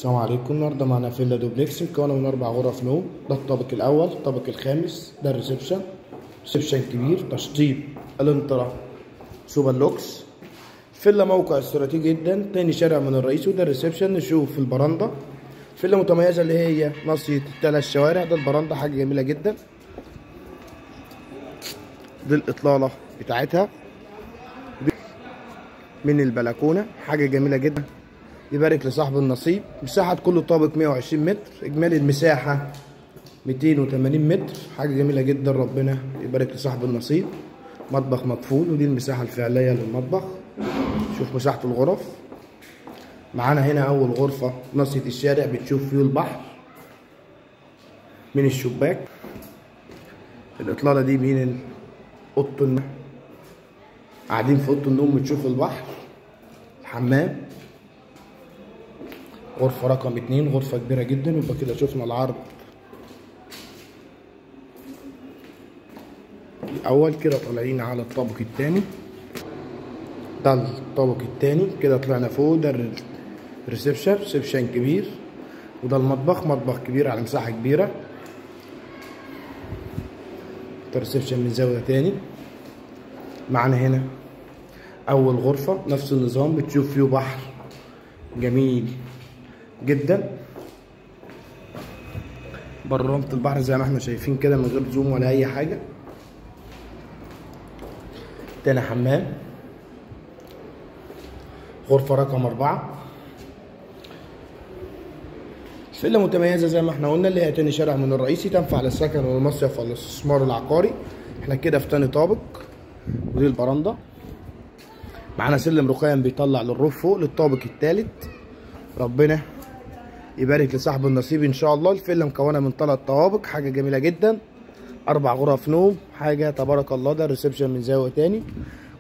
السلام عليكم. النهارده معانا فيلا دوبلكس مكونه من 4 غرف نوم. ده الطابق الاول. الطابق الخامس ده الريسبشن. ريسبشن كبير، تشطيب الانترا سوبر لوكس. فيلا موقع استراتيجي جدا، تاني شارع من الرئيس. وده الريسبشن. نشوف البرندة. فيلا متميزه اللي هي ناصيه الثلاث شوارع. ده البرندة حاجه جميله جدا. دي الاطلاله بتاعتها من البلكونه، حاجه جميله جدا. يبارك لصاحب النصيب. مساحة كل طابق 120 متر، إجمالي المساحة 280 متر، حاجة جميلة جدا. ربنا يبارك لصاحب النصيب. مطبخ مقفول، ودي المساحة الفعلية للمطبخ. شوف مساحة الغرف. معانا هنا أول غرفة ناصية الشارع، بتشوف فيه البحر من الشباك. الإطلالة دي من أوضة النوم، قاعدين في أوضة النوم بتشوف البحر. الحمام. غرفة رقم 2، غرفة كبيرة جدا. يبقى كده شفنا العرض الأول. كده طالعين على الطابق التاني. ده الطابق التاني. كده طلعنا فوق. ده الريسبشن، ريسبشن كبير. وده المطبخ، مطبخ كبير على مساحة كبيرة. ده الريسبشن من زاوية تاني. معانا هنا أول غرفة نفس النظام، بتشوف فيه بحر جميل جدا. برمة البحر زي ما احنا شايفين كده، من غير زوم ولا اي حاجه. تاني حمام. غرفه رقم 4. فيلا متميزه زي ما احنا قلنا، اللي هي تاني شارع من الرئيسي، تنفع للسكن والمصيف والاستثمار العقاري. احنا كده في تاني طابق. ودي البرندة. معانا سلم رخام بيطلع للروف فوق للطابق الثالث. ربنا يبارك لصاحب النصيب ان شاء الله. الفيلا مكونه من 3 طوابق، حاجه جميله جدا. 4 غرف نوم، حاجه تبارك الله. ده الريسبشن من زاويه تاني.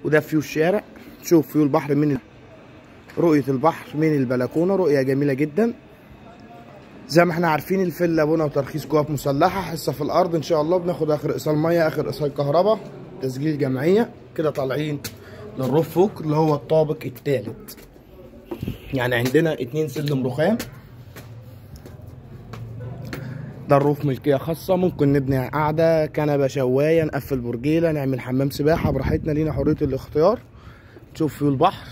وده فيو الشارع. تشوف فيو البحر من رؤيه البحر من البلكونه، رؤيه جميله جدا. زي ما احنا عارفين الفيلا بنا وترخيص قوات مسلحه، حصه في الارض ان شاء الله. بناخد اخر ايصال ميه، اخر ايصال كهرباء، تسجيل جمعيه. كده طالعين للروف فوق اللي هو الطابق الثالث. يعني عندنا 2 سلم رخام. ده الروف ملكيه خاصه، ممكن نبني قاعده، كنبه، شوايه، نقفل برجيله، نعمل حمام سباحه براحتنا، لينا حريه الاختيار. تشوف فيه البحر.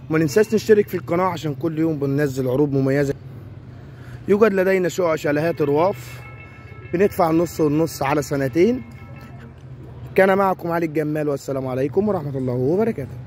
وما ننساش نشترك في القناه عشان كل يوم بننزل عروض مميزه. يوجد لدينا شقق شاليهات رواف، بندفع النص والنص على سنتين. كان معكم علي الجمال، والسلام عليكم ورحمه الله وبركاته.